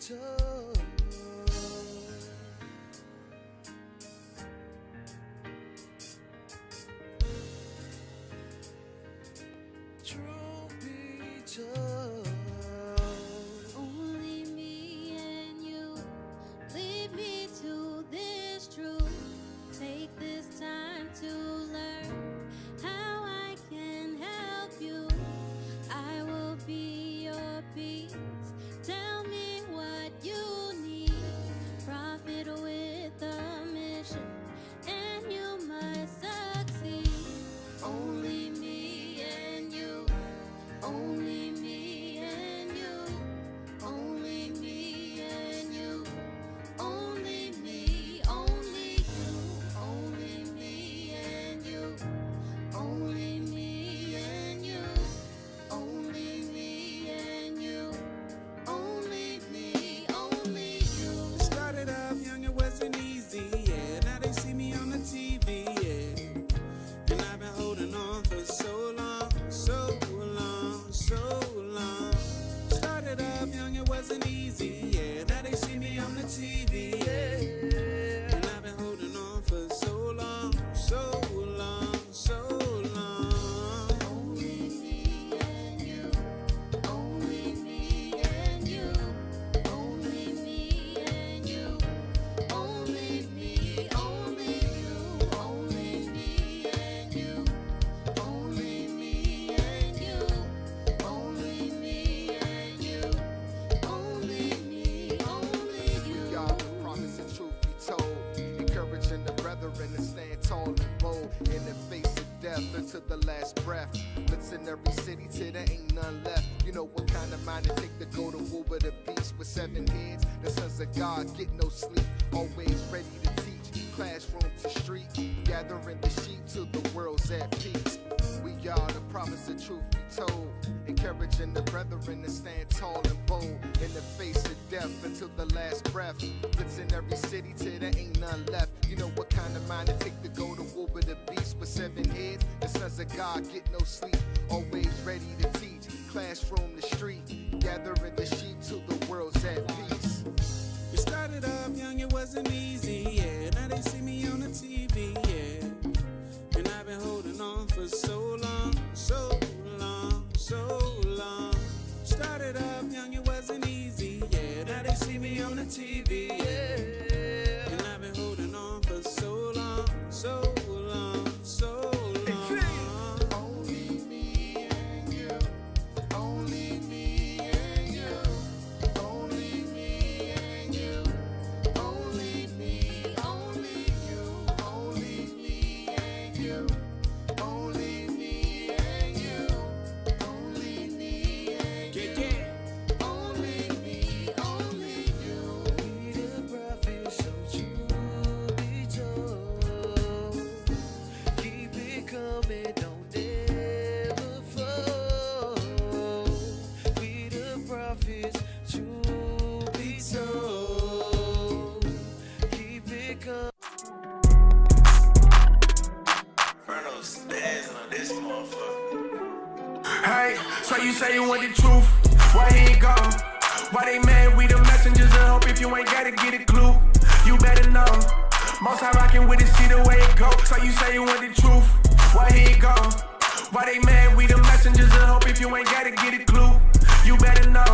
told. Truth be told. Only me and you. Lead me to this truth. Take this time to learn how I can help you. I will be your peace. Tell me what you need. Profit with a mission, and you must succeed. Only me and you. Only me and you. Only me and you. Only me, only you. Only me and you. Only me and you. Only me and you. Only me, only you. Started off young, it wasn't easy, yeah. Now they see me on the TV, yeah. And I've been holding on for so long, so long, so long. Started off young, it wasn't easy, yeah. Now they see me on the TV, yeah. And I've been holding on for so long, so long, so long. Only me and you. Only me and you. Only me and you. Only me, only you. Only me and you. Only me and you. Only me and you. Only me, only you. We are the promise and truth be told, encouraging the brethren to stand tall and bold in the face of death until the last breath. Let's in every city till there ain't none left. You know what kind of mind it take to go to war with a beast with 7 heads? The sons of God get no sleep, always ready to teach. Classroom to street, gathering the sheep till the world's at peace. We are the promise of truth be told, encouraging the brethren to stand tall and bold in the face of death until the last breath. Blitz in every city till there ain't none left. You know what kind of mind it take to go to war with a beast with 7 heads? The sons of God get no sleep, always ready to teach. Classroom to street, gathering the sheep till the world's at peace. We started off young, it wasn't easy, yeah. Now they see me on the TV, yeah. And I've been holding on for so long, so long, so long. Started off young, it wasn't easy, yeah. Now they see me on the TV, yeah. And I've been holding on for so long, so long, so long. Only me and you. Only me and you. Only me and you. Only me, only you. Only me and you. Only me and you. Only me and Yeah, you. yeah. Only me, only you. Be the prophet, so true be told. Keep it coming, don't ever fall. Be the prophets, true be told. Keep it coming. Inferno spazzing on this motherfucker. Hey, so you say you want the truth, why he ain't gone? Why they mad, we the messengers of hope. If you ain't gotta get a clue, you better know. Most high rockin' with it, see the way it go. So you say you want the truth, why he ain't gone? Why they mad, we the messengers of hope. If you ain't gotta get a clue, you better know.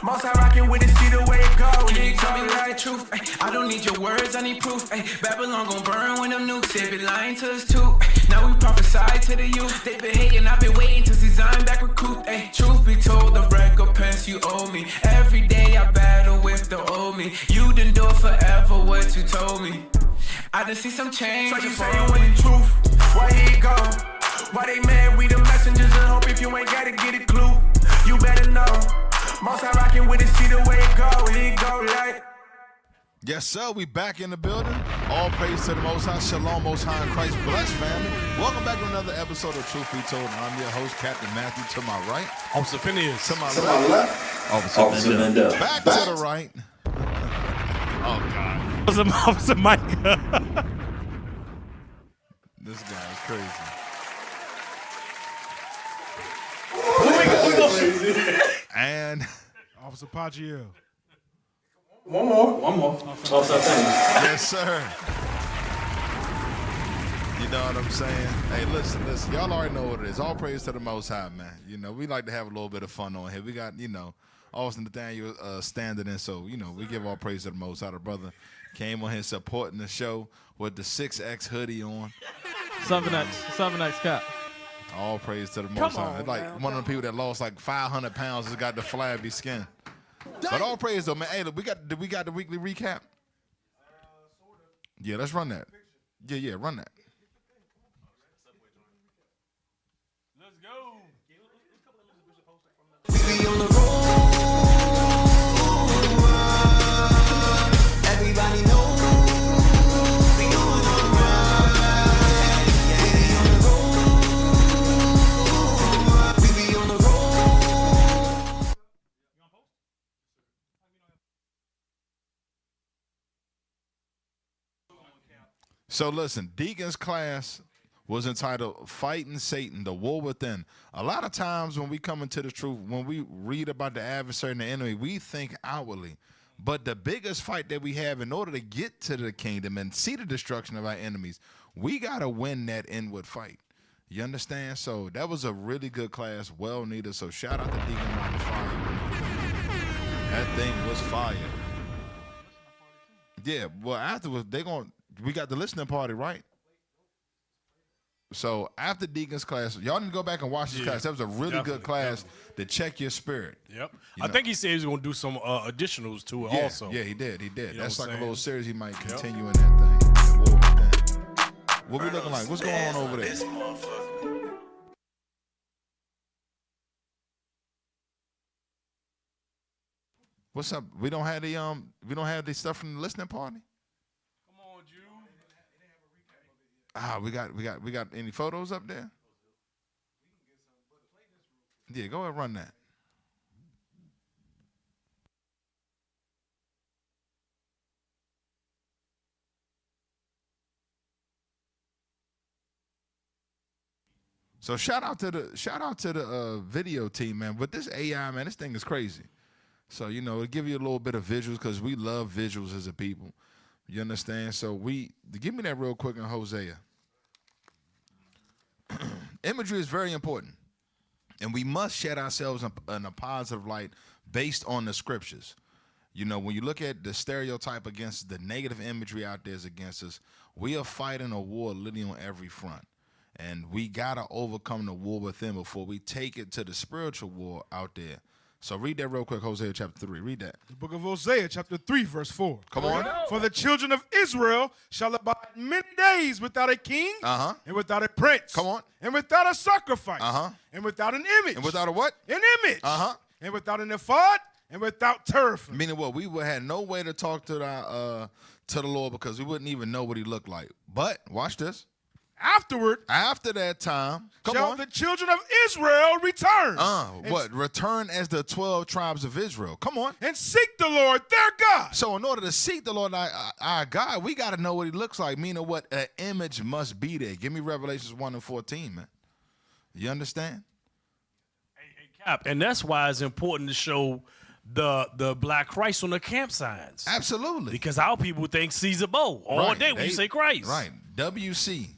Most high rockin' with it, see the way it go. Can you tell me the truth? Ay, I don't need your words, I need proof. Ay, Babylon gon' burn when them nukes. They been lying to us too. Ay, now we prophesy to the youth. They been hating, I've been waiting to see Zion back recruit. Ay, truth be told, the recompense you owe me. Every day I battle with the old me. You done do it forever what you told me. I done see some change. So you say you want the truth, why he ain't gone? Why they mad, we the messengers of hope. If you ain't gotta get a clue, you better know. Most high rockin' with it, see the way it go. It go like. Yes, sir. We back in the building. All praise to the Most High. Shalom, Most High, and Christ bless, family. Welcome back to another episode of Truth Be Told. I'm your host, Captain Matthew. To my right, Officer Phineas. to my left, Officer Mendel. back to the right. Oh God, Officer Micah. this guy is crazy. And Officer Pagiel. One more. Also, thanks. Yes, sir. You know what I'm saying? Hey, listen. Y'all already know what it is. All praise to the Most High, man. You know, we like to have a little bit of fun on here. We got, Austin Nathaniel standing in, so, we give all praise to the Most High. The brother came on here supporting the show with the 6X hoodie on. 7X cap. All praise to the Most High. It's like one of the people that lost like 500 pounds has got the flabby skin. But all praise though, man. Hey, look, we got the weekly recap. Yeah, let's run that. Yeah, run that. Let's go. We be on the road. Everybody know. We going on the ride. Yeah, we on the road. We be on the road. So listen, Deacon's class was entitled Fighting Satan, the War Within. A lot of times when we come into the truth, when we read about the adversary and the enemy, we think outwardly. But the biggest fight that we have in order to get to the kingdom and see the destruction of our enemies, we got to win that inward fight. You understand? So that was a really good class, well needed. So shout out to Deacon on the fire. That thing was fire. Yeah, well, afterwards, we got the listening party, right? So after Deacon's class, y'all need to go back and watch this class. That was a really good class to check your spirit. Yep. I think he said he was going to do some additionals to it also. Yeah, he did. That's like a little series he might continue in that thing. What we looking like? What's going on over there? This motherfucker. What's up? We don't have the stuff from the listening party? Come on, Jew. We got any photos up there? Yeah, go ahead and run that. So shout out to the video team, man. With this AI, man, this thing is crazy. So, it'll give you a little bit of visuals because we love visuals as a people. You understand? So give me that real quick in Hosea. Imagery is very important. And we must shed ourselves in a positive light based on the scriptures. When you look at the stereotype against the negative imagery out there is against us, we are fighting a war literally on every front. And we got to overcome the war within before we take it to the spiritual war out there. So read that real quick, Hosea chapter 3. Read that. The book of Hosea chapter 3, verse 4. Come on. For the children of Israel shall abide many days without a king, and without a prince. Come on. And without a sacrifice, and without an image. And without a what? An image. And without an ephod, and without teraphim. Meaning what? We would have no way to talk to the Lord because we wouldn't even know what he looked like. But watch this. After that time, shall the children of Israel return. Return as the 12 tribes of Israel. Come on. And seek the Lord their God. So in order to seek the Lord our God, we got to know what he looks like, meaning what an image must be there. Give me Revelations 1:14, man. You understand? Hey, Cap, and that's why it's important to show the black Christ on the camp signs. Absolutely. Because our people think Caesar Bow all day when you say Christ. Right. WC.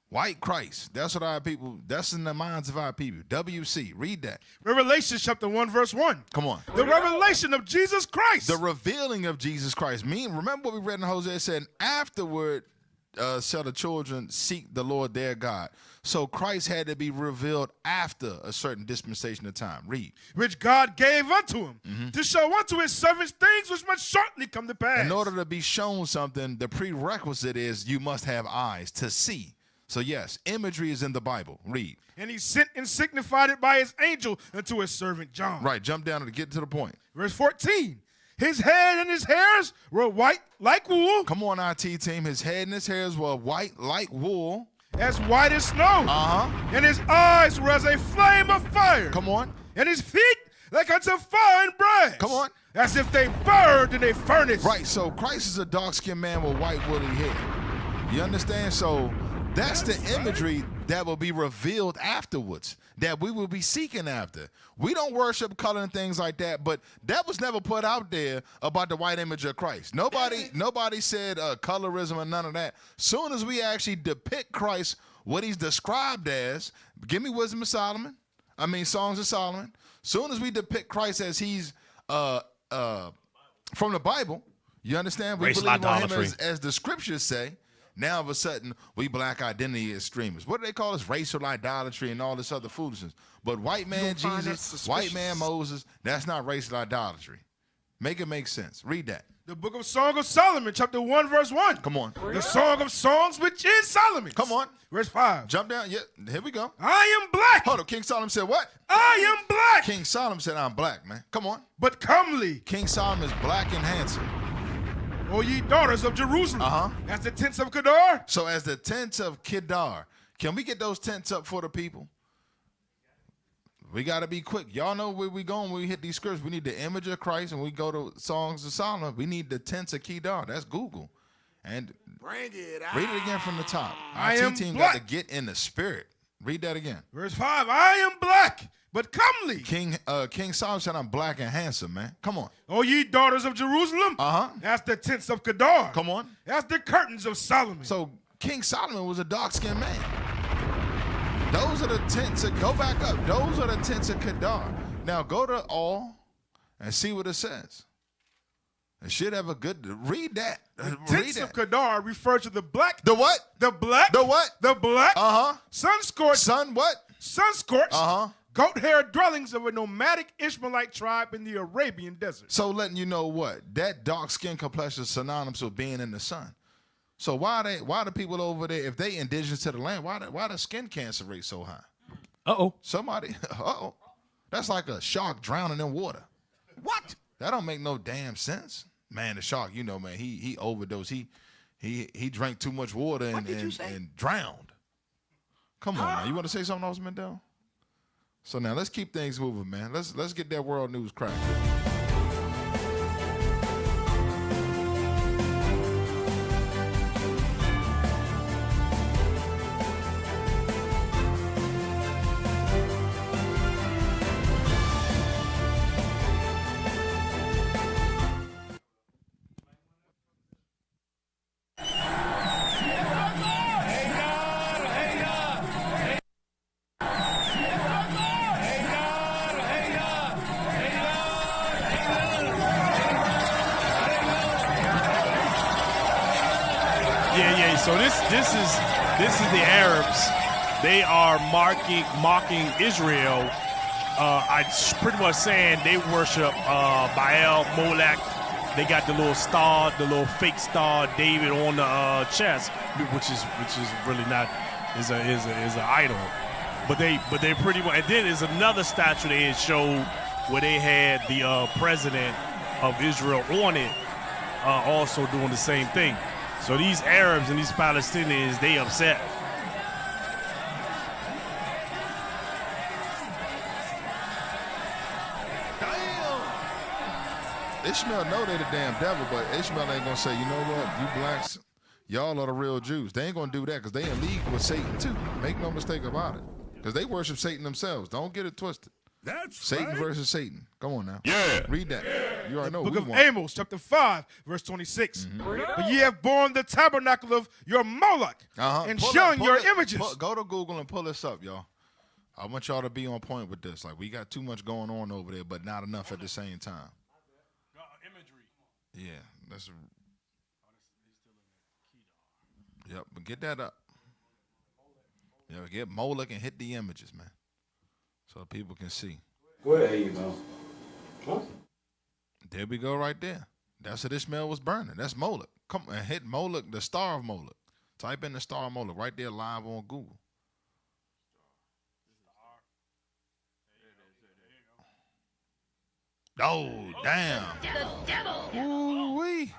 White Christ. That's what our people, that's in the minds of our people. WC. Read that. Revelation chapter 1, verse 1. Come on. The revelation of Jesus Christ. The revealing of Jesus Christ. Remember what we read in Hosea? It said, afterward shall the children seek the Lord their God. So Christ had to be revealed after a certain dispensation of time. Read. Which God gave unto him to show unto his servants things which must shortly come to pass. In order to be shown something, the prerequisite is you must have eyes to see. So yes, imagery is in the Bible. Read. And he sent and signified it by his angel unto his servant John. Right, jump down to get to the point. Verse 14. His head and his hairs were white like wool. Come on, IT team. His head and his hairs were white like wool. As white as snow. And his eyes were as a flame of fire. Come on. And his feet like unto fine brass. Come on. As if they burned in a furnace. Right, so Christ is a dark-skinned man with white woolly hair. You understand? So that's the imagery that will be revealed afterwards, that we will be seeking after. We don't worship color and things like that, but that was never put out there about the white image of Christ. Nobody said colorism or none of that. Soon as we actually depict Christ, what he's described as, give me Songs of Solomon. Soon as we depict Christ as he's from the Bible, you understand? We believe on him as the scriptures say. Now, all of a sudden, we black identity extremists. What do they call us? Racial idolatry and all this other foolishness. But white man Jesus, white man Moses, that's not racial idolatry. Make it make sense. Read that. The book of Song of Solomon, chapter 1, verse 1. Come on. The Song of Songs, which is Solomon. Come on. Verse 5. Jump down. Yeah, here we go. I am black. Hold on. King Solomon said what? I am black. King Solomon said, I'm black, man. Come on. But comely. King Solomon is black and handsome. O ye daughters of Jerusalem. As the tents of Kedar. So as the tents of Kedar, can we get those tents up for the people? We got to be quick. Y'all know where we going when we hit these scriptures. We need the image of Christ, and we go to Songs of Solomon. We need the tents of Kedar. That's Google. And bring it out. Read it again from the top. I Our am team black. got to get in the spirit. Read that again. Verse 5. I am black, but comely. King Solomon said, I'm black and handsome, man. Come on. O ye daughters of Jerusalem. That's the tents of Kedar. Come on. That's the curtains of Solomon. So King Solomon was a dark-skinned man. Those are the tents of, go back up. Those are the tents of Kedar. Now go to all and see what it says. It should have a good, read that. The tents of Kedar refer to the black. The what? The black. The what? The black. Sun-scorched. Sun what? Sun-scorched. Goat hair dwellings of a nomadic Ishmaelite tribe in the Arabian desert. So letting you know what? That dark skin complexion is synonymous with being in the sun. So why the people over there, if they indigenous to the land, why the skin cancer rate so high? Somebody, that's like a shark drowning in water. What? That don't make no damn sense. Man, the shark, you know, man, he overdosed. He drank too much water and drowned. Come on, man. You want to say something else, Mendel? So now let's keep things moving, man. Let's get that world news cracking. So this is the Arabs. They are mocking Israel. I pretty much saying they worship Baal, Molech. They got the little star, the little fake star David on the chest, which is really not is an idol. But they pretty much. And then there's another statue they had showed where they had the president of Israel on it, also doing the same thing. So these Arabs and these Palestinians, they upset. Damn. Ishmael know they the damn devil, but Ishmael ain't gonna say, you know what, you blacks, y'all are the real Jews. They ain't gonna do that because they in league with Satan too. Make no mistake about it. Because they worship Satan themselves. Don't get it twisted. That's Satan right. versus Satan. Come on now. Yeah. Read that. You already know. Book we of want. Amos, chapter 5, verse 26. But ye have borne the tabernacle of your Moloch and shun your images. Go to Google and pull this up, y'all. I want y'all to be on point with this. Like, we got too much going on over there, but not enough at the same time. Imagery. Yeah, that's. Yep, but get that up. Yeah, get Moloch and hit the images, man, so people can see. Where you go? Huh? There we go, right there. That's what Ishmael was burning. That's Moloch. Come and hit Moloch, the star of Moloch. Type in the star of Moloch right there, live on Google. Oh, damn. Ooh-wee.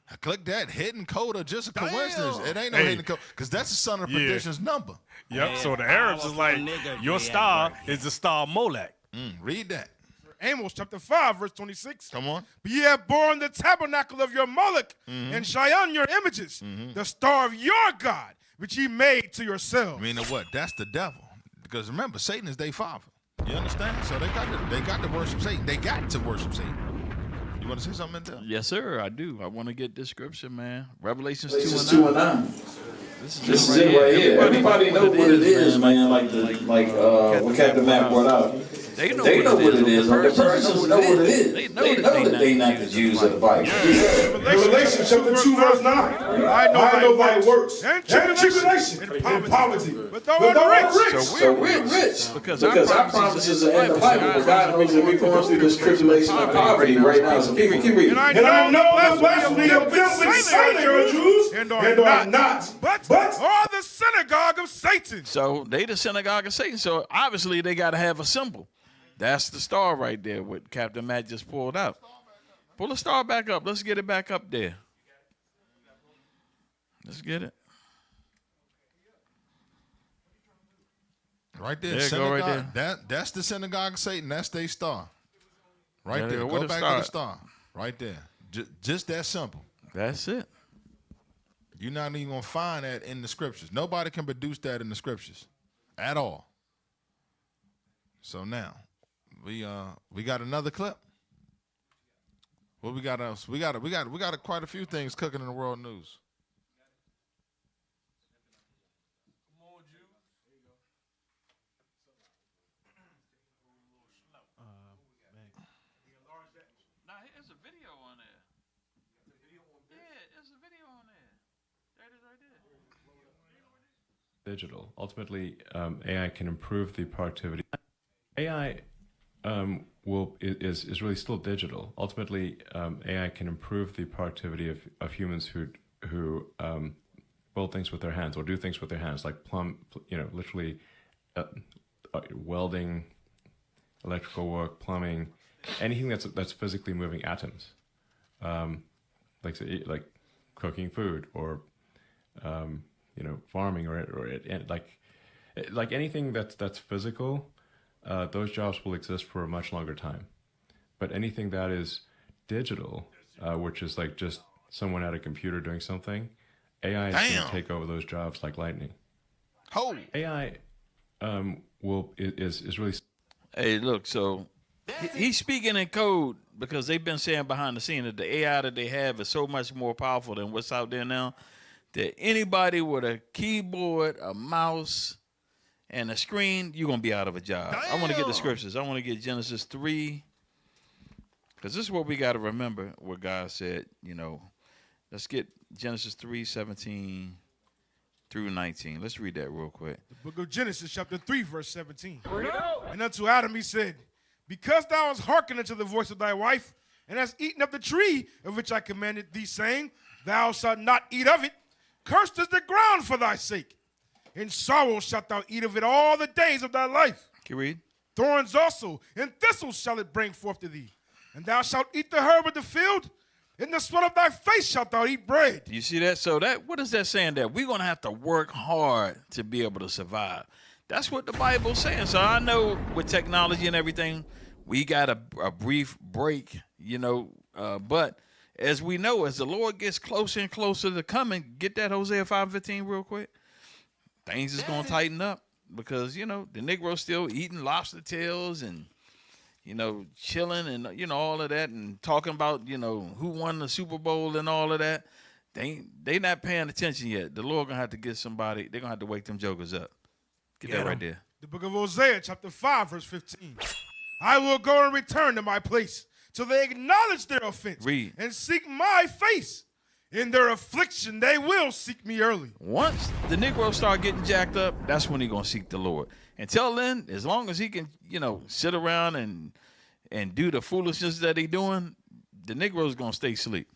I click that hidden code or just a coincidence. It ain't no hidden code because that's the son of perdition's number. Yep. So the Arabs is like, your star is the star of Molech. Read that. Amos chapter 5, verse 26. Come on. But ye have borne the tabernacle of your Moloch and shun your images, the star of your God, which ye made to yourselves. Meaning what? That's the devil. Because remember, Satan is their father. You understand? So they got to worship Satan. They got to worship Satan. You want to say something, Intel? Yes, sir, I do. I want to get this scripture, man. Revelations 2 and 9. This is it right here. Everybody know what it is, man. Like what Captain Matt brought out. They know what it is. The Persians know what it is. They know that they not the Jews of the Bible. Revelation chapter 2 verse 9. I know thy works and tribulation and poverty, but thou art rich. So we're rich because our promises are in the Bible. But God knows that we're going through this tribulation and poverty right now. So keep reading. And I know the blasphemy of them which say they are Jews and are not, but are the synagogue of Satan. So they the synagogue of Satan. So obviously they got to have a symbol. That's the star right there, what Captain Matt just pulled out. Pull the star back up. Let's get it back up there. Let's get it. Right there, There you synagogue. go right That's the synagogue of Satan. That's their star. Right there. Go Go back to the star. Right there. Just that simple. That's it. You're not even going to find that in the scriptures. Nobody can produce that in the scriptures at all. So now, we got another clip. What we got else? We got quite a few things cooking in the world news. Nah, there's a video on there. Yeah, there's a video on there. There it is right there. Digital. Ultimately, AI can improve the productivity. AI is really still digital. Ultimately, AI can improve the productivity of humans who build things with their hands or do things with their hands, like literally welding, electrical work, plumbing, anything that's physically moving atoms, like cooking food or farming or like anything that's physical. Those jobs will exist for a much longer time. But anything that is digital, which is like just someone at a computer doing something, AI is going to take over those jobs like lightning. AI is really... Hey, look, so he's speaking in code because they've been saying behind the scene that the AI that they have is so much more powerful than what's out there now that anybody with a keyboard, a mouse, and a screen, you're going to be out of a job. I want to get the scriptures. I want to get Genesis 3. Because this is what we got to remember, what God said, Let's get Genesis 3:17 through 19. Let's read that real quick. The book of Genesis, chapter 3, verse 17. And unto Adam he said, because thou hast hearkened unto the voice of thy wife, and hast eaten of the tree of which I commanded thee, saying, thou shalt not eat of it, cursed is the ground for thy sake. In sorrow shalt thou eat of it all the days of thy life. Can you read? Thorns also and thistles shall it bring forth to thee. And thou shalt eat the herb of the field. In the sweat of thy face shalt thou eat bread. Do you see that? So what is that saying there? We're going to have to work hard to be able to survive. That's what the Bible's saying. So I know with technology and everything, we got a brief break, but as we know, as the Lord gets closer and closer to coming, get that Hosea 5:15 real quick. Things is going to tighten up because, the Negro's still eating lobster tails and, chilling and, all of that and talking about, who won the Super Bowl and all of that. They not paying attention yet. The Lord going to have to get somebody. They're going to have to wake them jokers up. Get that right there. The book of Hosea, chapter 5, verse 15. I will go and return to my place till they acknowledge their offense. Read. And seek my face. In their affliction, they will seek me early. Once the Negro start getting jacked up, that's when he's going to seek the Lord. Until then, as long as he can, sit around and do the foolishness that he doing, the Negro's going to stay asleep.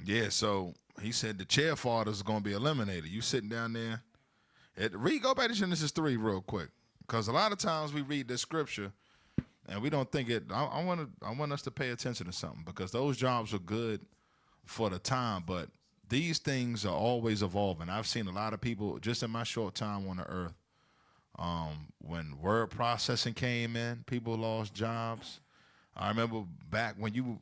Yeah, so he said the chair fathers is going to be eliminated. You sitting down there. Go back to Genesis 3 real quick. Because a lot of times we read this scripture and we don't think it. I want us to pay attention to something because those jobs are good for the time, but these things are always evolving. I've seen a lot of people just in my short time on the earth. When word processing came in, people lost jobs. I remember back when you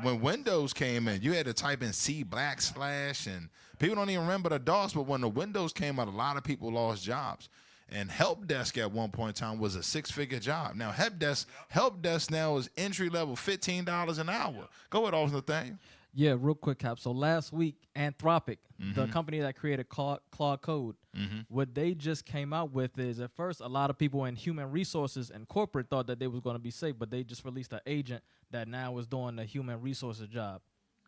when Windows came in, you had to type in C / and people don't even remember the DOS, but when the Windows came out, a lot of people lost jobs. And help desk at one point in time was a 6-figure job. Now help desk now is entry level, $15 an hour. Go ahead, Officer Nathaniel. Yeah, real quick, Cap. So last week, Anthropic, the company that created Claude Code, what they just came out with is, at first, a lot of people in human resources and corporate thought that they was going to be safe, but they just released an agent that now is doing the human resources job.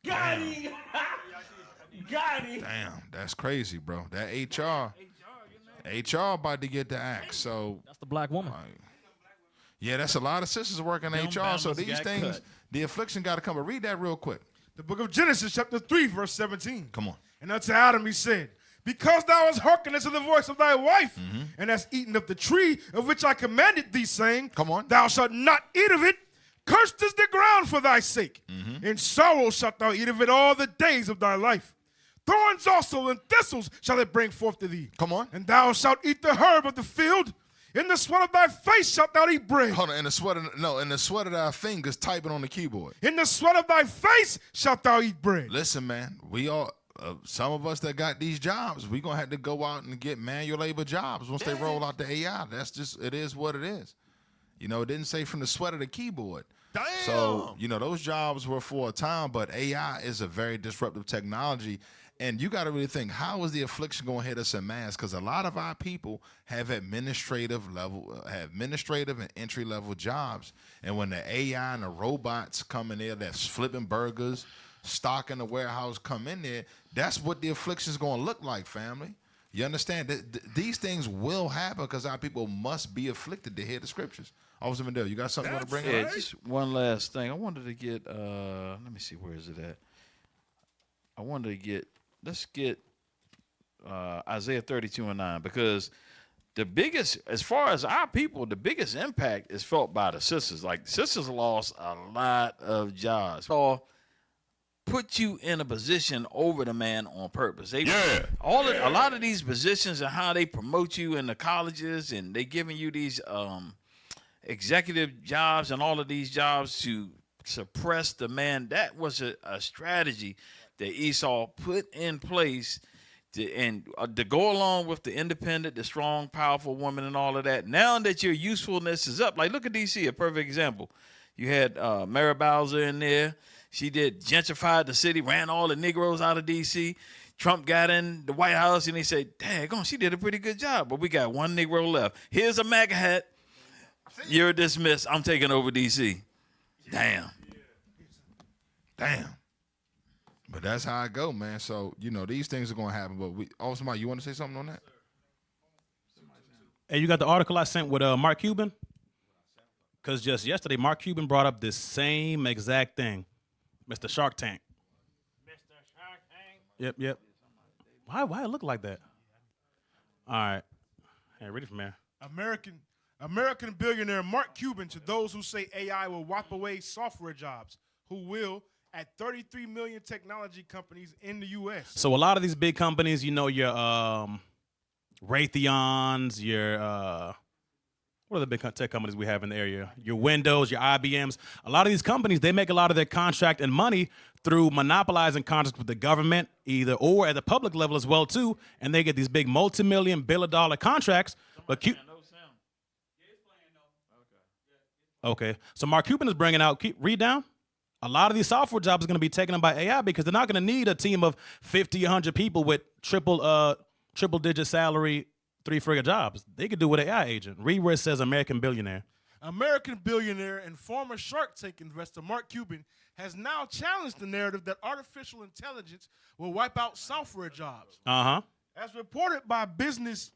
Got him. Got him. Damn, that's crazy, bro. That HR about to get the axe. So that's the black woman. Yeah, that's a lot of sisters working in HR. So these things, cut. the affliction got to come. But read that real quick. The book of Genesis, chapter 3, verse 17. Come on. And unto Adam he said, because thou hast hearkened unto the voice of thy wife, and hast eaten of the tree of which I commanded thee, saying, come on, thou shalt not eat of it, cursed is the ground for thy sake. In sorrow shalt thou eat of it all the days of thy life. Thorns also and thistles shall it bring forth to thee. Come on. And thou shalt eat the herb of the field. In the sweat of thy face shalt thou eat bread. Hold on, in the sweat of thy fingers typing on the keyboard. In the sweat of thy face shalt thou eat bread. Listen, man, we all, some of us that got these jobs, we gonna have to go out and get manual labor jobs once they roll out the AI. That's just, it is what it is. You know, it didn't say from the sweat of the keyboard. Damn. So, you know, those jobs were for a time, but AI is a very disruptive technology. And you got to really think, how is the affliction going to hit us in mass? Because a lot of our people have administrative and entry level jobs. And when the AI and the robots come in there that's flipping burgers, stocking the warehouse come in there, that's what the affliction is going to look like, family. You understand? These things will happen because our people must be afflicted to hear the scriptures. Officer Mandel, you got something you want to bring up? Yeah, just one last thing. I wanted to get, let me see, where is it at? I wanted to get, let's get Isaiah 32:9, because the biggest, as far as our people, the biggest impact is felt by the sisters. Like, sisters lost a lot of jobs. Or put you in a position over the man on purpose. A lot of these positions and how they promote you in the colleges, and they giving you these executive jobs and all of these jobs to suppress the man. That was a strategy that Esau put in place to go along with the independent, the strong, powerful woman and all of that. Now that your usefulness is up, like look at D.C., a perfect example. You had Mary Bowser in there. She gentrified the city, ran all the Negroes out of D.C. Trump got in the White House and he said, daggone, she did a pretty good job, but we got one Negro left. Here's a MAGA hat. You're dismissed. I'm taking over D.C. Damn. But that's how I go, man. So, you know, these things are going to happen. But Officer Mike, you want to say something on that? Hey, you got the article I sent with Mark Cuban? Because just yesterday, Mark Cuban brought up this same exact thing. Mr. Shark Tank. Mr. Shark Tank. Yep. Why it look like that? All right. Hey, read it from there. American billionaire Mark Cuban to those who say AI will wipe away software jobs, who will at 33 million technology companies in the U.S. So a lot of these big companies, you know, your Raytheons, your what are the big tech companies we have in the area? Your Windows, your IBMs. A lot of these companies, they make a lot of their contract and money through monopolizing contracts with the government, either or at the public level as well too, and they get these big multi-million billion-dollar contracts. But okay, so Mark Cuban is bringing out. Read down. A lot of these software jobs are going to be taken up by AI because they're not going to need a team of 50, 100 people with triple-digit salary, 3-figure jobs. They could do with an AI agent. Read where it says American billionaire. American billionaire and former Shark Tank investor Mark Cuban has now challenged the narrative that artificial intelligence will wipe out software jobs. As reported by Business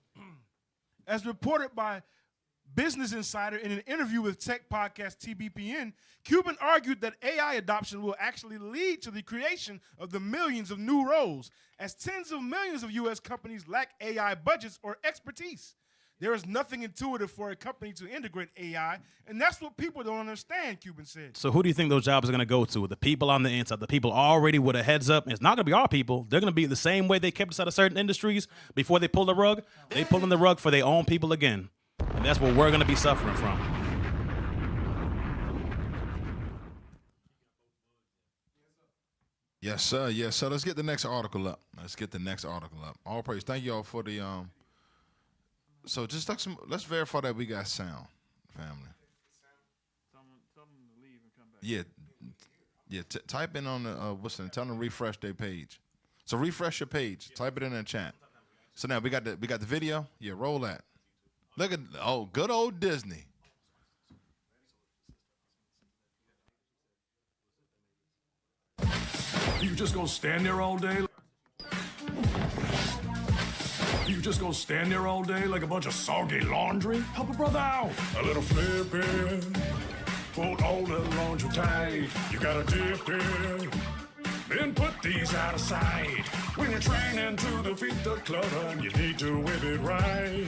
Insider in an interview with tech podcast TBPN, Cuban argued that AI adoption will actually lead to the creation of the millions of new roles, as tens of millions of U.S. companies lack AI budgets or expertise. There is nothing intuitive for a company to integrate AI, and that's what people don't understand, Cuban said. So who do you think those jobs are going to go to? The people on the inside, the people already with a heads up. It's not going to be our people. They're going to be the same way they kept us out of certain industries before they pulled the rug. They pulling the rug for their own people again. And that's what we're going to be suffering from. Yes, sir. Yes, sir. Let's get the next article up. All praise. Thank y'all for the So just let's verify that we got sound, family. Yeah, yeah. Type in on the tell them to refresh their page. So refresh your page. Type it in the chat. So now we got the video. Yeah, roll that. Look at good old Disney. You just gonna stand there all day? You just gonna stand there all day like a bunch of soggy laundry? Help a brother out. A little flipping. Put all the laundry tight. You gotta dip in. Then put these out of sight. When you're training to defeat the clutter, you need to whip it right.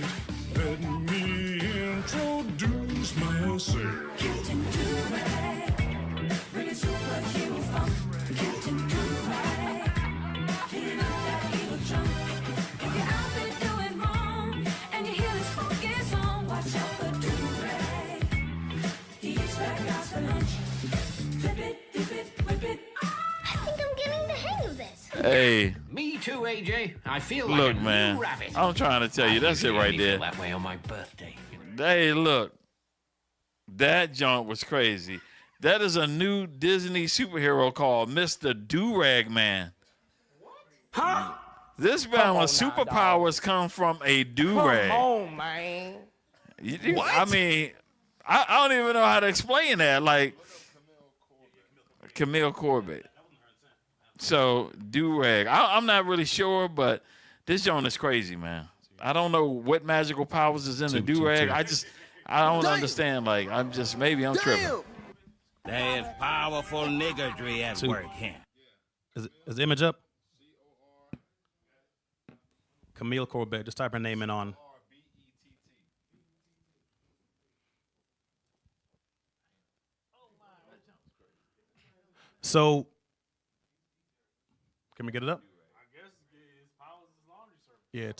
Let me introduce myself. Captain Durag, bringing superhero funk. Captain Durag, cleaning up that evil junk. If you're out there doing wrong and you hear this funky song, watch out for Durag. He eats backyards for lunch. Flip it, dip it, whip it. I think I'm getting the hang of this. Hey. Me too, AJ. I feel like Look, a man. new rabbit. I'm trying to tell you, that's it right there. I feel that way on my birthday. Hey, look. That junk was crazy. That is a new Disney superhero called Mr. Do-Rag Man. Huh? This man with superpowers come from a do-rag. Come on, man. What? I mean, I don't even know how to explain that. Like, Camille Corbett. So, do-rag. I'm not really sure, but this joint is crazy, man. I don't know what magical powers is in the do-rag. I don't understand. Like, maybe I'm tripping. There's powerful niggardry at work here. Is the image up? Camille Corbett. Just type her name in on. So, can we get it up? I guess his powers is laundry service. Yeah,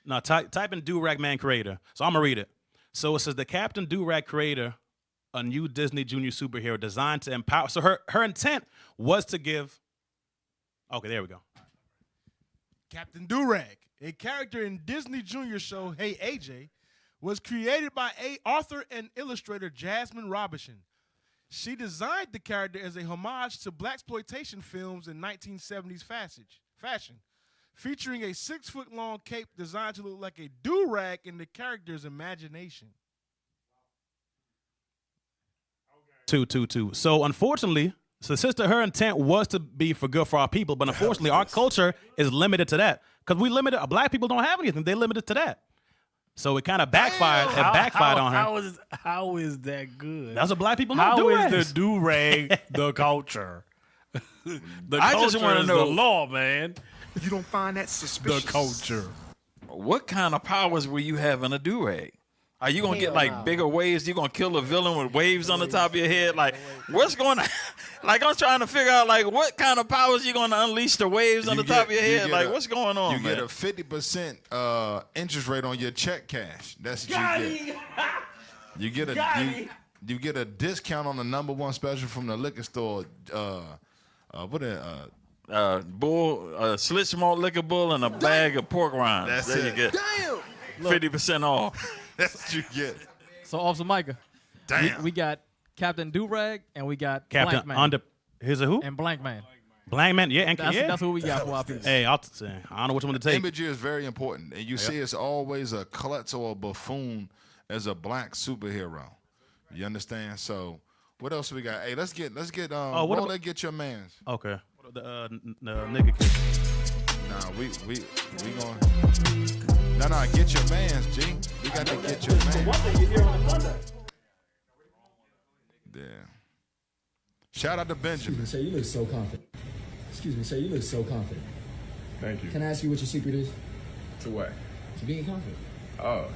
no, type in Do-Rag Man creator. So I'm gonna read it. So it says the Captain Do-Rag creator, a new Disney Junior superhero designed to empower. So her intent was to give. Okay, there we go. Captain Durag, a character in Disney Junior show Hey AJ, was created by author and illustrator Jasmine Robinson. She designed the character as a homage to blaxploitation films in 1970s fashion, featuring a 6-foot-long cape designed to look like a do-rag in the character's imagination. Two. So unfortunately, her intent was to be for good for our people, but unfortunately, our culture is limited to that because black people don't have anything. They limited to that. So it kind of backfired. It backfired on her. How is that good? That's what black people know. How is the do-rag the culture? I just want to know the law, man. You don't find that suspicious? The culture. What kind of powers will you have in a do-rag? Are you gonna get like bigger waves? You gonna kill a villain with waves on the top of your head? Like, what's going on? Like, I'm trying to figure out like what kind of powers you gonna unleash the waves on the top of your head? Like, what's going on? You get a 50% interest rate on your check cash. That's what you get. You get a discount on the #1 special from the liquor store. Slitch malt liquor bull and a bag of pork rinds. That's there it. You get 50% off. That's what you get. So, Officer Micah, damn, we got Captain Do-Rag and we got Captain Blank Man. Here's a who? And Blank Man. Blank Man, yeah, That's who we got for our people. Hey, I don't know which one to take. Imagery is very important, and you see it's always a klutz or a buffoon as a black superhero. You understand? So, what else we got? Hey, let's get get your mans. Okay. The nigga kid. Nah, we going. Nah, get your mans, G. We got to get your mans. One thing you hear on the Sunday. Yeah. Shout out to Benjamin. Excuse me, sir, you look so confident. Excuse me, sir, you look so confident. Thank you. Can I ask you what your secret is? To what? To being confident. Oh,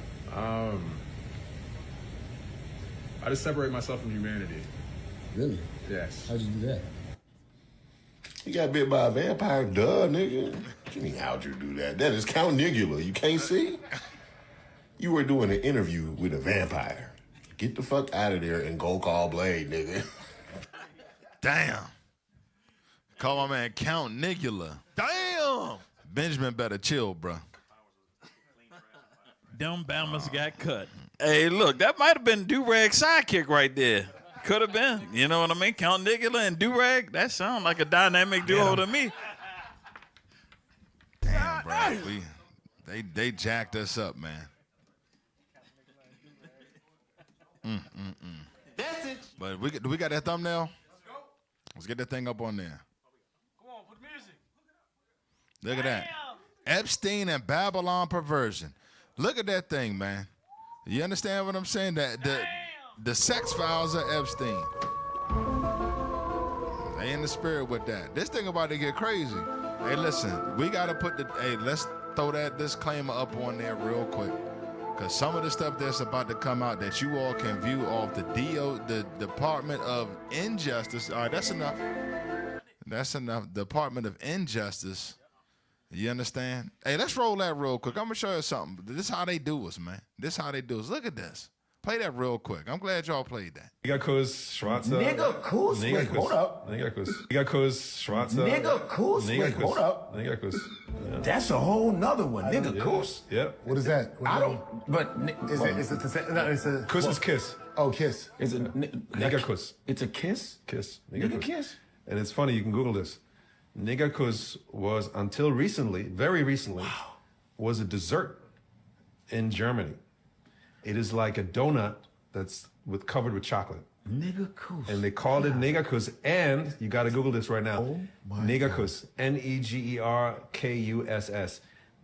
I just separate myself from humanity. Really? Yes. How'd you do that? You got bit by a vampire, duh, nigga. What you mean, how'd you do that? That is Count Nigula. You can't see? You were doing an interview with a vampire. Get the fuck out of there and go call Blade, nigga. Damn. Call my man Count Nigula. Damn. Benjamin better chill, bro. Them Bamas got cut. Hey, look, that might have been Do-Rag sidekick right there. Could have been. You know what I mean? Count Nigula and Do-Rag, that sound like a dynamic duo to me. Damn, bro. They jacked us up, man. That's it. But do we got that thumbnail? Let's get that thing up on there. Come on, put music. Look at that. Epstein and Babylon Perversion. Look at that thing, man. You understand what I'm saying? That the sex files of Epstein. They in the spirit with that. This thing about to get crazy. Hey, listen, we gotta put let's throw that disclaimer up on there real quick. Cause some of the stuff that's about to come out that you all can view off the Department of Injustice. All right, that's enough. That's enough. Department of Injustice. You understand? Hey, let's roll that real quick. I'm gonna show you something. This is how they do us, man. This is how they do us. Look at this. Play that real quick. I'm glad y'all played that. Nigga Kuz Schwarzer. Nigga Kuz? Wait, hold up. Nigga Kuz Schwarzer. Nigga Kuz? Wait, hold up. Nigga Kuz. Yeah. That's a whole nother one. Nigga Yeah. Kuz. Yep. What is that? I don't, but Is it? Kuz is kiss. Oh, kiss. Is it Nigga Kuz. It's a kiss? Kiss. Nigga kiss? And it's funny, you can Google this. Nigga Kuz was, until recently, very recently, was a dessert in Germany. It is like a donut that's covered with chocolate. Nigga Kuz. And they called it Nigga Kuz. And you got to Google this right now. Oh my Nigga God. Kuz. Negerkuss.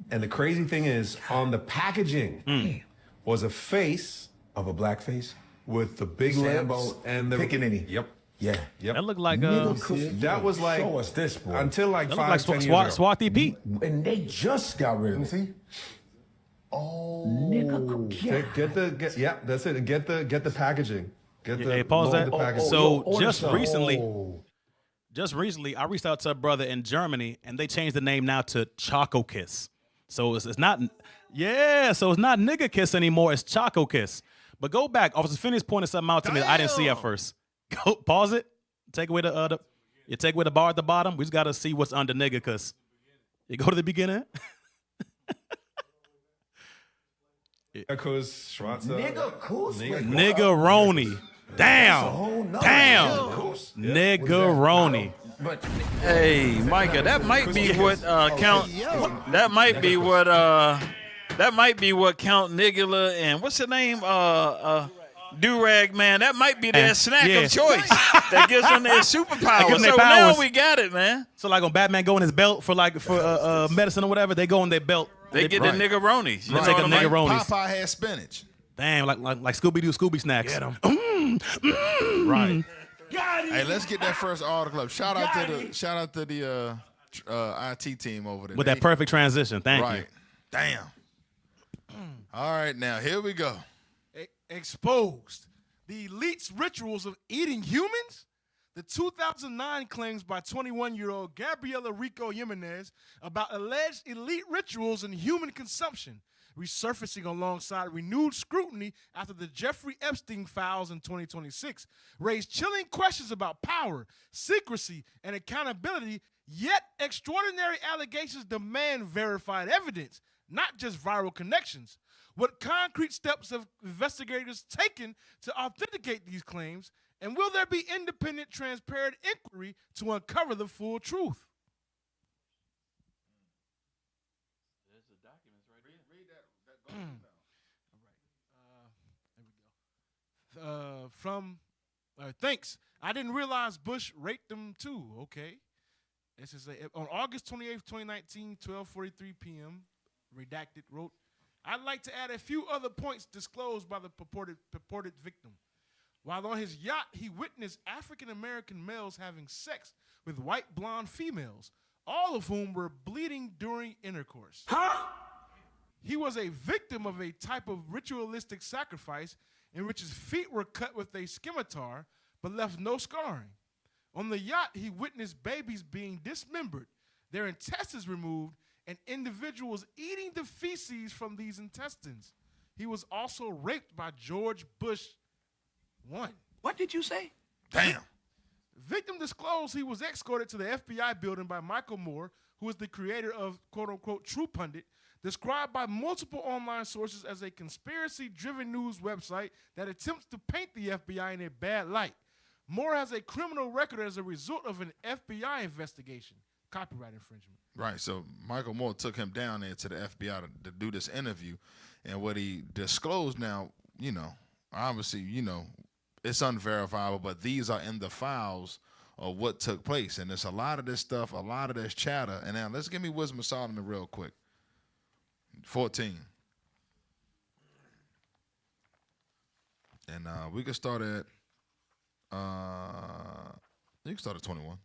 And the crazy thing is, on the packaging was a face of a black face with the big Sambo lips and the pickaninny. Yep. Yeah. Yep. That looked like that was like show us this, bro. until like that 5, looked 10 like years ago. Swati Pete. And they just got rid of it. See? Oh. Nigga Kuz. That's it. Get the packaging. Hey, pause that. the packaging. So order just some. recently, I reached out to a brother in Germany, and they changed the name now to Choco Kiss. So it's not, so it's not Nigga Kiss anymore. It's Choco Kiss. But go back. Officer Phineas pointed something out to me that I didn't see at first. Go pause it. Take away the bar at the bottom. We just gotta see what's under Nigga Kiss. You go to the beginning. Nigga Kuz Schwarzer. Nigga Kuz. Niggeroni. Damn. Niggeroni. But Hey, Micah, that might be what Count. That might be what Count Nigula and what's the name? Do-Rag, man. That might be their snack of choice. That gives them their superpower. So now we got it, man. So like when Batman go in his belt for medicine or whatever, they go in their belt. They get the niggeronis. They take a niggeronis. Popeye had spinach. Damn, like Scooby-Doo Scooby snacks. Get 'em. Right. Hey, let's get that first article up. Shout out to the IT team over there. With that perfect transition. Thank you. Damn. All right, now here we go. Exposed. The elite's rituals of eating humans? The 2009 claims by 21-year-old Gabriela Rico Jimenez about alleged elite rituals in human consumption, resurfacing alongside renewed scrutiny after the Jeffrey Epstein files in 2026, raised chilling questions about power, secrecy, and accountability, yet extraordinary allegations demand verified evidence, not just viral connections. What concrete steps have investigators taken to authenticate these claims, and will there be independent, transparent inquiry to uncover the full truth? There's the documents right here. Read that. Thanks. I didn't realize Bush raped them too. Okay. This is on August 28th, 2019, 12:43 p.m. Redacted wrote, I'd like to add a few other points disclosed by the purported victim. While on his yacht, he witnessed African-American males having sex with white blonde females, all of whom were bleeding during intercourse. Huh? He was a victim of a type of ritualistic sacrifice in which his feet were cut with a scimitar but left no scarring. On the yacht, he witnessed babies being dismembered, their intestines removed, and individuals eating the feces from these intestines. He was also raped by George Bush I. What did you say? Damn. Victim disclosed he was escorted to the FBI building by Michael Moore, who is the creator of quote-unquote True Pundit, described by multiple online sources as a conspiracy-driven news website that attempts to paint the FBI in a bad light. Moore has a criminal record as a result of an FBI investigation, copyright infringement. Right, so Michael Moore took him down there to the FBI to do this interview, and what he disclosed now, obviously, it's unverifiable, but these are in the files of what took place, and there's a lot of this stuff, a lot of this chatter, and now let's give me Wisdom of Solomon real quick. 14. And we can start at, you can start at 21.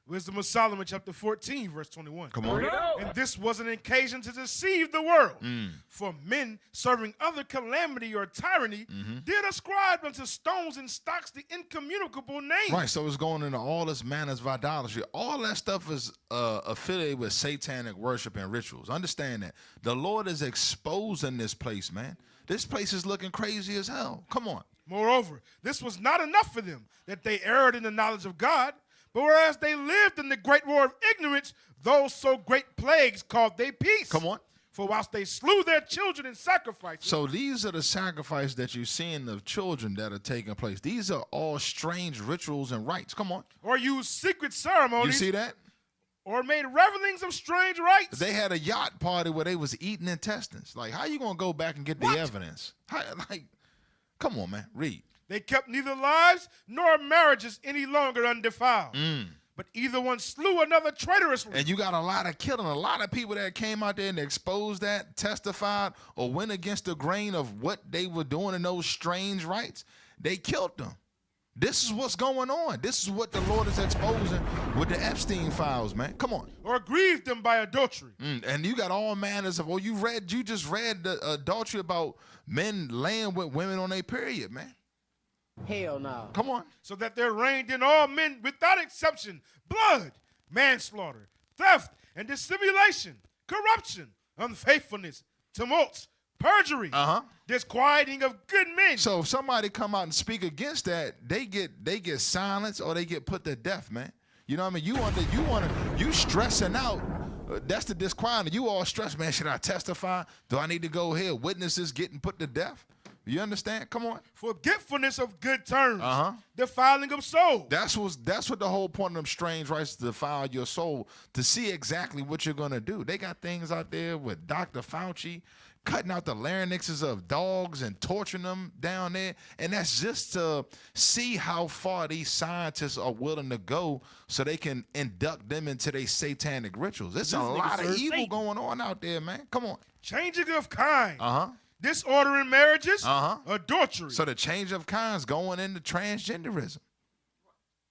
Wisdom of Solomon, chapter 14, verse 21. Come on. And this was an occasion to deceive the world. For men serving other calamity or tyranny did ascribe unto stones and stocks the incommunicable name. Right, so it's going into all this manners of idolatry. All that stuff is affiliated with satanic worship and rituals. Understand that. The Lord is exposing this place, man. This place is looking crazy as hell. Come on. Moreover, this was not enough for them, that they erred in the knowledge of God. But whereas they lived in the great war of ignorance, those so great plagues called they peace. Come on. For whilst they slew their children in sacrifices. So these are the sacrifices that you're seeing of children that are taking place. These are all strange rituals and rites. Come on. Or used secret ceremonies. You see that? Or made revelings of strange rites. They had a yacht party where they was eating intestines. Like, how you going to go back and get the evidence? Come on, man. Read. They kept neither lives nor marriages any longer undefiled. But either one slew another traitorously. And you got a lot of killing. A lot of people that came out there and exposed that, testified, or went against the grain of what they were doing in those strange rites. They killed them. This is what's going on. This is what the Lord is exposing with the Epstein files, man. Come on. Or grieved them by adultery. And you got all manners of, you just read the adultery about men laying with women on their period, man. Hell no. Come on. So that there reigned in all men without exception blood, manslaughter, theft, and dissimulation, corruption, unfaithfulness, tumults, perjury, disquieting of good men. So if somebody come out and speak against that, they get silenced or they get put to death, man. You know what I mean? You stressing out. That's the disquieting. You all stressed, man. Should I testify? Do I need to go here? Witnesses getting put to death? You understand? Come on. Forgetfulness of good terms. Defiling of soul. That's what the whole point of them strange rites, to defile your soul, to see exactly what you're going to do. They got things out there with Dr. Fauci cutting out the larynxes of dogs and torturing them down there. And that's just to see how far these scientists are willing to go so they can induct them into their satanic rituals. There's a lot of evil going on out there, man. Come on. Changing of kind. Disorder in marriages. Adultery. So the change of kinds going into transgenderism.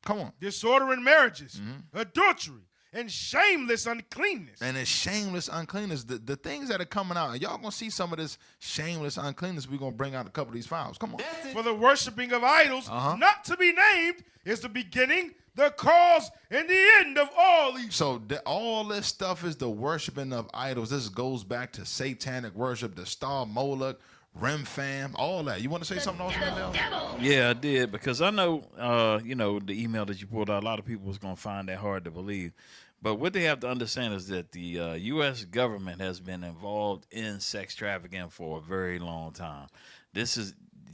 Come on. Disorder in marriages. Adultery. And shameless uncleanness. And it's shameless uncleanness. The things that are coming out, and y'all going to see some of this shameless uncleanness. We're going to bring out a couple of these files. Come on. For the worshiping of idols, not to be named, is the beginning, the cause, and the end of all evil. So all this stuff is the worshiping of idols. This goes back to satanic worship, the star Moloch, Remphan, all that. You want to say something else, Mandel? Yeah, I did, because I know, the email that you pulled out, a lot of people was going to find that hard to believe. But what they have to understand is that the U.S. government has been involved in sex trafficking for a very long time.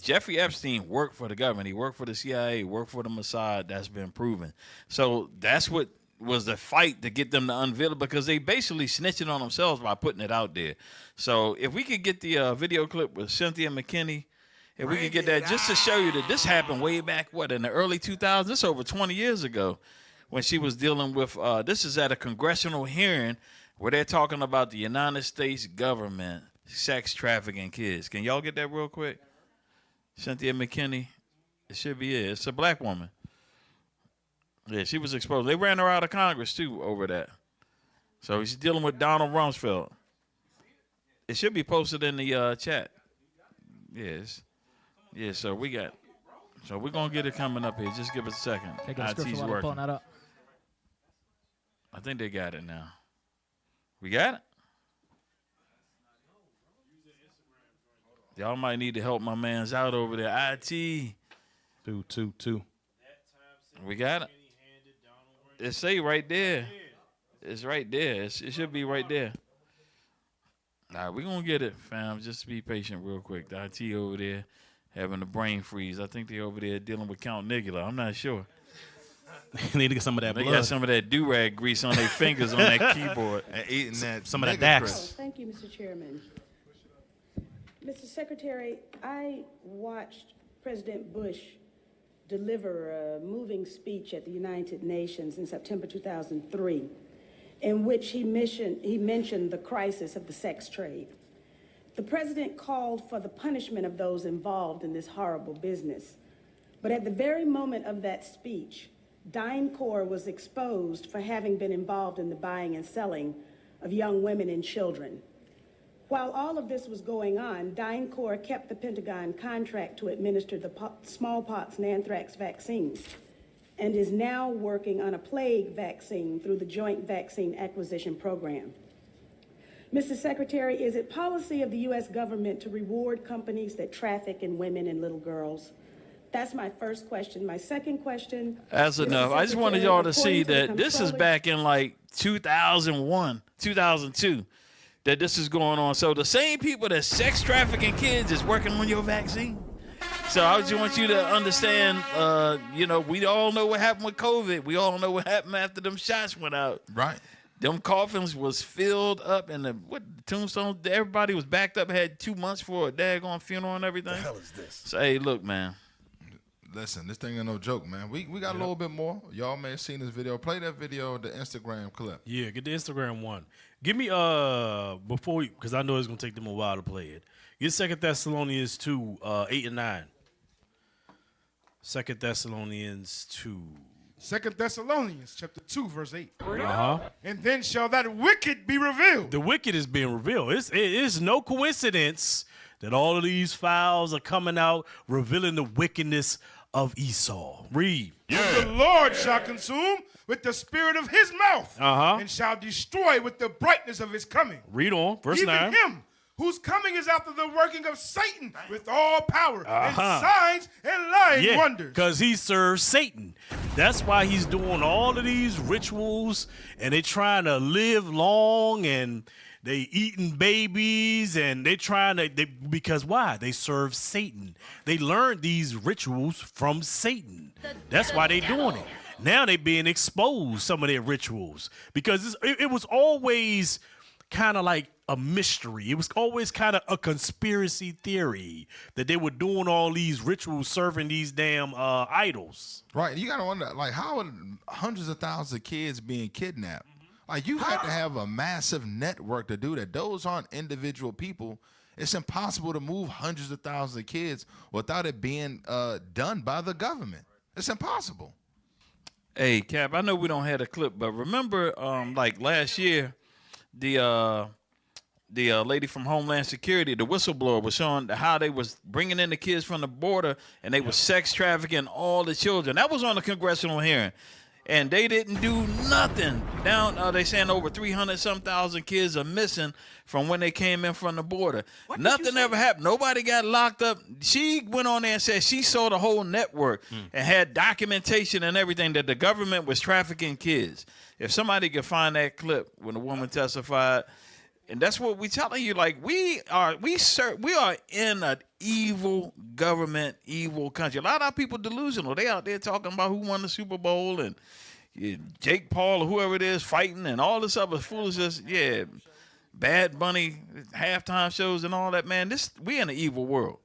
Jeffrey Epstein worked for the government. He worked for the CIA, worked for the Mossad. That's been proven. So that's what was the fight to get them to unveil it, because they basically snitching on themselves by putting it out there. So if we could get the video clip with Cynthia McKinney, if we could get that just to show you that this happened way back, in the early 2000s? This over 20 years ago when she was dealing with, this is at a congressional hearing where they're talking about the United States government sex trafficking kids. Can y'all get that real quick? Cynthia McKinney, it should be it. It's a black woman. Yeah, she was exposed. They ran her out of Congress, too, over that. So she's dealing with Donald Rumsfeld. It should be posted in the chat. Yes. Yeah, so we're going to get it coming up here. Just give us a second. IT's working. That up. I think they got it now. We got it? Y'all might need to help my mans out over there. IT. Two. We got it. It say right there. It's right there. It should be right there. All right, we're going to get it, fam. Just be patient real quick. The IT over there having a brain freeze. I think they over there dealing with Count Nigula. I'm not sure. They need to get some of that They blood. got some of that do-rag grease on their fingers on that keyboard. And eating that. Some of that Dax. Thank you, Mr. Chairman. Mr. Secretary, I watched President Bush deliver a moving speech at the United Nations in September 2003, in which he mentioned the crisis of the sex trade. The president called for the punishment of those involved in this horrible business. But at the very moment of that speech, DynCorp was exposed for having been involved in the buying and selling of young women and children. While all of this was going on, DynCorp kept the Pentagon contract to administer the smallpox and anthrax vaccines and is now working on a plague vaccine through the Joint Vaccine Acquisition Program. Mr. Secretary, is it policy of the U.S. government to reward companies that traffic in women and little girls? That's my first question. My second question. That's enough. I just wanted y'all to see that this is back in like 2001, 2002, that this is going on. So the same people that sex trafficking kids is working on your vaccine. So I just want you to understand, we all know what happened with COVID. We all know what happened after them shots went out. Right. Them coffins was filled up and the tombstones, everybody was backed up, had 2 months for a daggone funeral and everything. The hell is this? So, hey, look, man. Listen, this thing ain't no joke, man. We got a little bit more. Y'all may have seen this video. Play that video, the Instagram clip. Yeah, get the Instagram one. Give me because I know it's gonna take them a while to play it. Get 2 Thessalonians 2, 8 and 9. 2 Thessalonians 2. 2 Thessalonians chapter 2, verse 8. Uh-huh. And then shall that wicked be revealed. The wicked is being revealed. It is no coincidence that all of these files are coming out revealing the wickedness of Esau. Read. The Lord shall consume with the spirit of his mouth, Uh-huh. and shall destroy with the brightness of his coming. Read on, verse Even 9. him whose coming is after the working of Satan with all power Uh-huh. and signs and lying wonders. Because he serves Satan. That's why he's doing all of these rituals, and they trying to live long, and they eating babies, and they trying to, because why? They serve Satan. They learned these rituals from Satan. That's why they doing it. Now they being exposed, some of their rituals, because it was always kind of like a mystery. It was always kind of a conspiracy theory that they were doing all these rituals, serving these damn idols. Right. You got to wonder, like, how are hundreds of thousands of kids being kidnapped? Like, you have to have a massive network to do that. Those aren't individual people. It's impossible to move hundreds of thousands of kids without it being done by the government. It's impossible. Hey, Cap, I know we don't have a clip, but remember, like last year, the lady from Homeland Security, the whistleblower, was showing how they was bringing in the kids from the border, and they was sex trafficking all the children. That was on the congressional hearing, and they didn't do nothing. Down, they saying over 300,000 kids are missing from when they came in from the border. Nothing ever happened. Nobody got locked up. She went on there and said she saw the whole network and had documentation and everything that the government was trafficking kids. If somebody could find that clip when the woman testified, and that's what we telling you, like we are in an evil government, evil country. A lot of our people delusional. They out there talking about who won the Super Bowl and Jake Paul or whoever it is fighting and all this other foolishness. Yeah, Bad Bunny halftime shows and all that. Man, we in an evil world.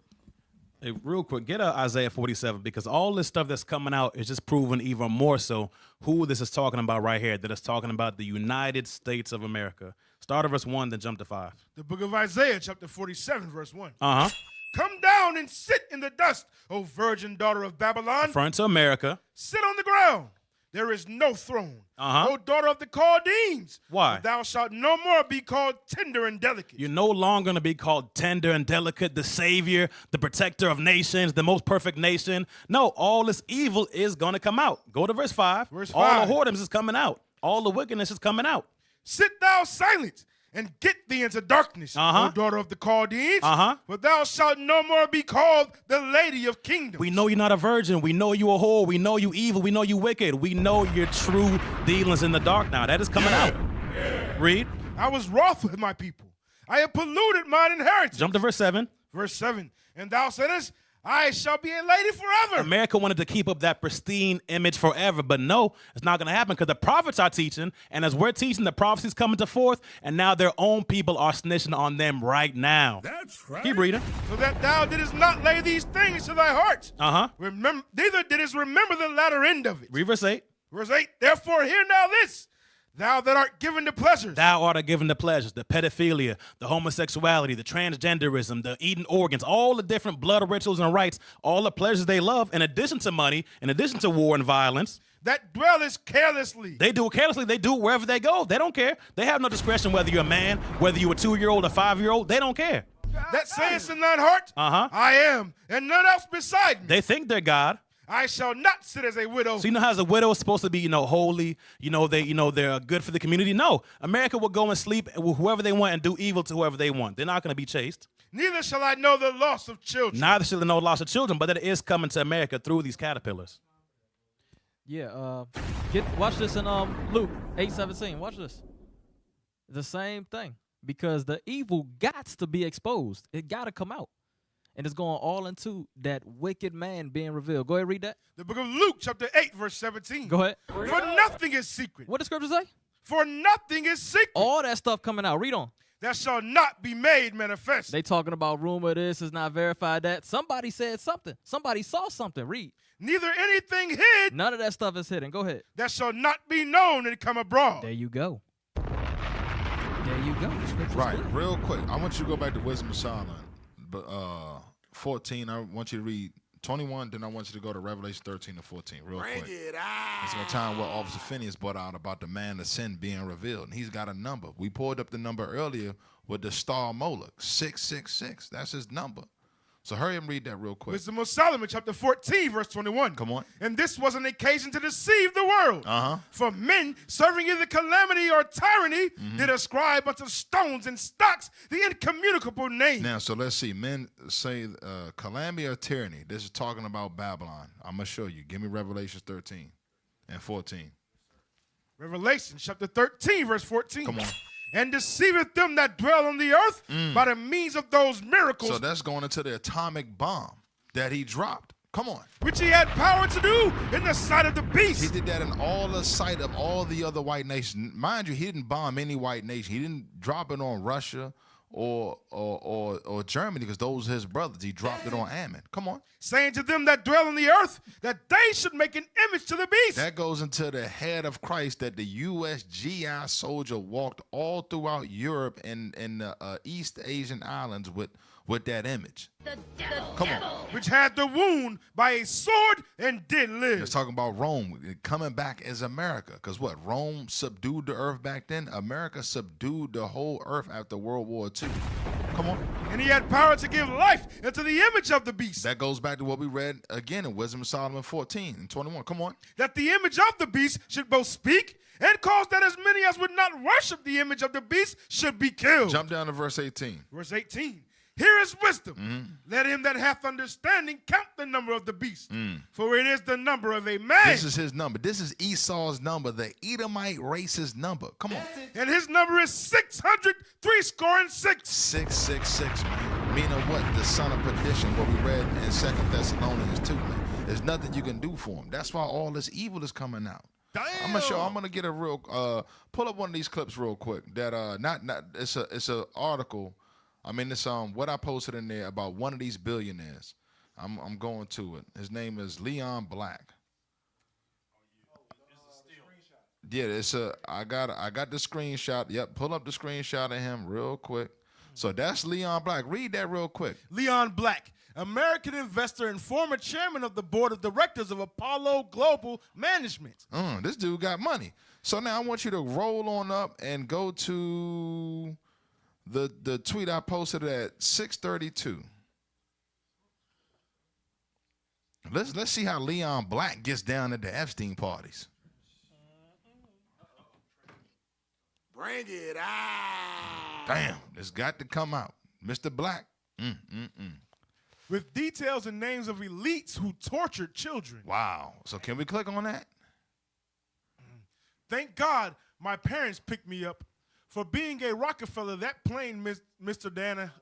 Hey, real quick, get Isaiah 47, because all this stuff that's coming out is just proving even more so who this is talking about right here, that it's talking about the United States of America. Start at verse 1, then jump to 5. The book of Isaiah, chapter 47, verse 1. Uh-huh. Come down and sit in the dust, O virgin daughter of Babylon. Referring to America. Sit on the ground. There is no throne. Uh-huh. O daughter of the Chaldeans. Why? Thou shalt no more be called tender and delicate. You're no longer going to be called tender and delicate, the savior, the protector of nations, the most perfect nation. No, all this evil is going to come out. Go to verse 5. Verse 5. All the whoredoms is coming out. All the wickedness is coming out. Sit thou silent and get thee into darkness, Uh-huh. O daughter of the Chaldeans. Uh-huh. For thou shalt no more be called the lady of kingdoms. We know you're not a virgin. We know you a whore. We know you evil. We know you wicked. We know your true dealings in the dark now. That is coming out. Read. I was wroth with my people. I have polluted mine inheritance. Jump to verse 7. Verse 7. And thou saidest, I shall be a lady forever. America wanted to keep up that pristine image forever, but no, it's not going to happen because the prophets are teaching, and as we're teaching, the prophecies coming to forth, and now their own people are snitching on them right now. That's right. Keep reading. So that thou didst not lay these things to thy heart. Uh-huh. Remember, neither didst remember the latter end of it. Read verse 8. Verse 8. Therefore, hear now this. Thou that art given to pleasures. Thou art given the pleasures, the pedophilia, the homosexuality, the transgenderism, the eating organs, all the different blood rituals and rites, all the pleasures they love, in addition to money, in addition to war and violence. That dwellest carelessly. They do it carelessly. They do it wherever they go. They don't care. They have no discretion whether you're a man, whether you're a 2-year-old or 5-year-old. They don't care. That sayest in thine heart, I am, and none else beside me. They think they're God. I shall not sit as a widow. So you know how as a widow is supposed to be, holy, they're good for the community? No. America will go and sleep with whoever they want and do evil to whoever they want. They're not going to be chased. Neither shall I know the loss of children. Neither shall they know the loss of children, but it is coming to America through these caterpillars. Yeah, watch this in Luke 8:17. Watch this. The same thing. Because the evil gots to be exposed. It got to come out. And it's going all into that wicked man being revealed. Go ahead, read that. The book of Luke, chapter 8, verse 17. Go ahead. For nothing is secret. What does scripture say? For nothing is secret. All that stuff coming out. Read on. That shall not be made manifest. They talking about rumor this is not verified that. Somebody said something. Somebody saw something. Read. Neither anything hid. None of that stuff is hidden. Go ahead. That shall not be known and come abroad. There you go. There you go. Right, real quick. I want you to go back to Wisdom of Solomon, but 14. I want you to read 21. Then I want you to go to Revelation 13 to 14, real quick. It's a time where Officer Phineas brought out about the man of sin being revealed, and he's got a number. We pulled up the number earlier with the star Moloch, 666. That's his number. So hurry and read that real quick. Wisdom of Solomon, chapter 14, verse 21. Come on. And this was an occasion to deceive the world. Uh-huh. For men serving either calamity or tyranny did ascribe unto stones and stocks the incommunicable name. Now, so let's see. Men say calamity or tyranny. This is talking about Babylon. I'm going to show you. Give me Revelation 13 and 14. Revelation, chapter 13, verse 14. Come on. And deceiveth them that dwell on the earth by the means of those miracles. So that's going into the atomic bomb that he dropped. Come on. Which he had power to do in the sight of the beast. He did that in all the sight of all the other white nations. Mind you, he didn't bomb any white nation. He didn't drop it on Russia or Germany because those are his brothers. He dropped it on Ammon. Come on. Saying to them that dwell on the earth that they should make an image to the beast. That goes into the head of Christ that the U.S. GI soldier walked all throughout Europe and the East Asian islands with that image. Come on. Which had the wound by a sword and did live. It's talking about Rome coming back as America. Because what? Rome subdued the earth back then. America subdued the whole earth after World War II. Come on. And he had power to give life into the image of the beast. That goes back to what we read again in Wisdom of Solomon 14 and 21. Come on. That the image of the beast should both speak and cause that as many as would not worship the image of the beast should be killed. Jump down to verse 18. Verse 18. Here is wisdom. Let him that hath understanding count the number of the beast. For it is the number of a man. This is his number. This is Esau's number, the Edomite race's number. Come on. And his number is 666. 666, man. Meaning what? The son of perdition, what we read in 2 Thessalonians 2, man. There's nothing you can do for him. That's why all this evil is coming out. Damn. I'm gonna get a real pull up one of these clips real quick. That it's a article. I mean, it's what I posted in there about one of these billionaires. I'm going to it. His name is Leon Black. Yeah, I got the screenshot. Yep, pull up the screenshot of him real quick. So that's Leon Black. Read that real quick. Leon Black, American investor and former chairman of the board of directors of Apollo Global Management. This dude got money. So now I want you to roll on up and go to the tweet I posted at 6:32. Let's see how Leon Black gets down at the Epstein parties. Bring it out. Damn, it's got to come out. Mr. Black. With details and names of elites who tortured children. Wow. So can we click on that? Thank God my parents picked me up. For being a Rockefeller, that plane Mr. Dana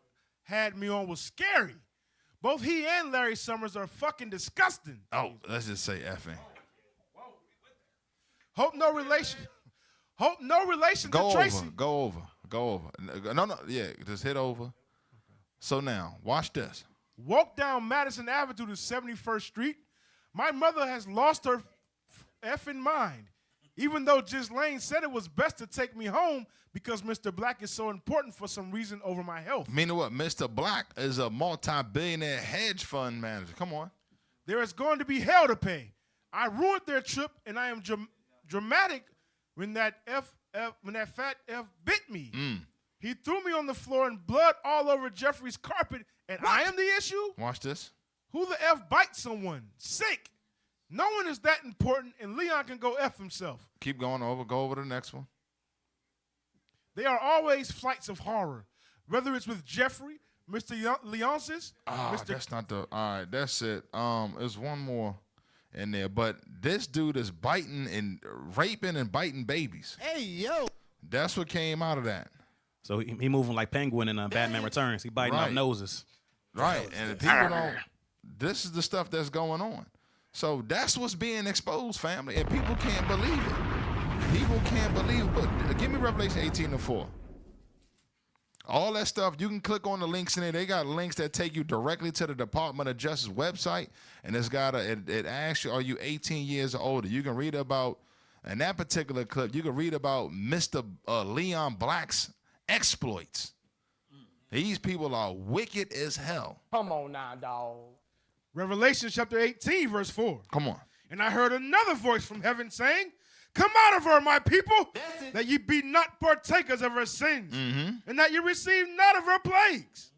had me on was scary. Both he and Larry Summers are fucking disgusting. Oh, let's just say effing. Hope no relation to Tracy. Go over. No, yeah, just hit over. So now, watch this. Walk down Madison Avenue to 71st Street. My mother has lost her effing mind. Even though Ghislaine said it was best to take me home because Mr. Black is so important for some reason over my health. Meaning what? Mr. Black is a multi-billionaire hedge fund manager. Come on. There is going to be hell to pay. I ruined their trip, and I am dramatic when that fat F bit me. He threw me on the floor and blood all over Jeffrey's carpet, and I am the issue? Watch this. Who the F bites someone? Sick. No one is that important, and Leon can go F himself. Keep going over. Go over to the next one. They are always flights of horror, whether it's with Jeffrey, Mr. Leonsis. That's not the. All right, that's it. There's one more in there, but this dude is biting and raping and biting babies. Hey, yo. That's what came out of that. So he moving like Penguin in Batman Returns. He biting off noses. Right, and people don't. This is the stuff that's going on. So that's what's being exposed, family, and people can't believe it. People can't believe it. But give me Revelation 18:4. All that stuff, you can click on the links in there. They got links that take you directly to the Department of Justice website, and it asks you, are you 18 years or older? You can read about, in that particular clip, you can read about Mr. Leon Black's exploits. These people are wicked as hell. Come on now, dog. Revelation chapter 18, verse 4. Come on. And I heard another voice from heaven saying, come out of her, my people, that ye be not partakers of her sins, and that ye receive not of her plagues.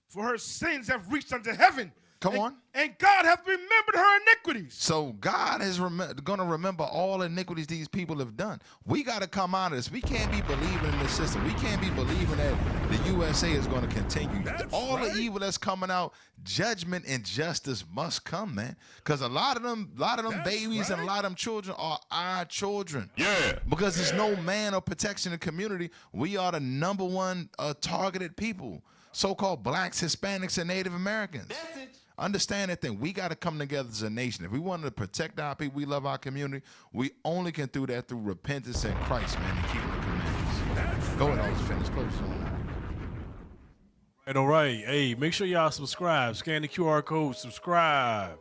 For her sins have reached unto heaven. Come on. And God hath remembered her iniquities. So God is going to remember all iniquities these people have done. We got to come out of this. We can't be believing in this system. We can't be believing that the USA is going to continue. All the evil that's coming out, judgment and justice must come, man. Because a lot of them babies and a lot of them children are our children. Yeah. Because there's no man or protection in the community. We are the number one targeted people. So-called blacks, Hispanics, and Native Americans. Understand that thing. We got to come together as a nation. If we want to protect our people, we love our community, we only can do that through repentance in Christ, man, and keeping the commandments. Go ahead, let's finish. Close on All right. Hey, make sure y'all subscribe. Scan the QR code. Subscribe.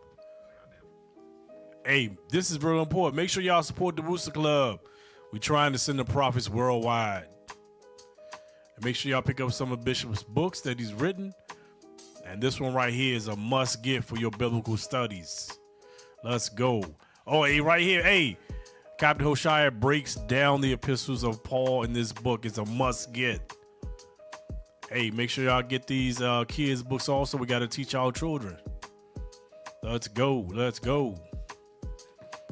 Hey, this is real important. Make sure y'all support the Rooster Club. We're trying to send the prophets worldwide. And make sure y'all pick up some of Bishop's books that he's written. And this one right here is a must get for your biblical studies. Let's go. Oh, hey, right here. Hey, Captain Hoshea breaks down the epistles of Paul in this book. It's a must get. Hey, make sure y'all get these kids' books also. We got to teach our children. Let's go. Let's go.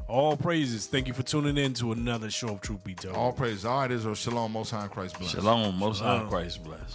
All praises. Thank you for tuning in to another show of Truth Be Told. All praises. All right, Israel. Shalom. Most High in Christ bless. Shalom. Most High in Christ bless.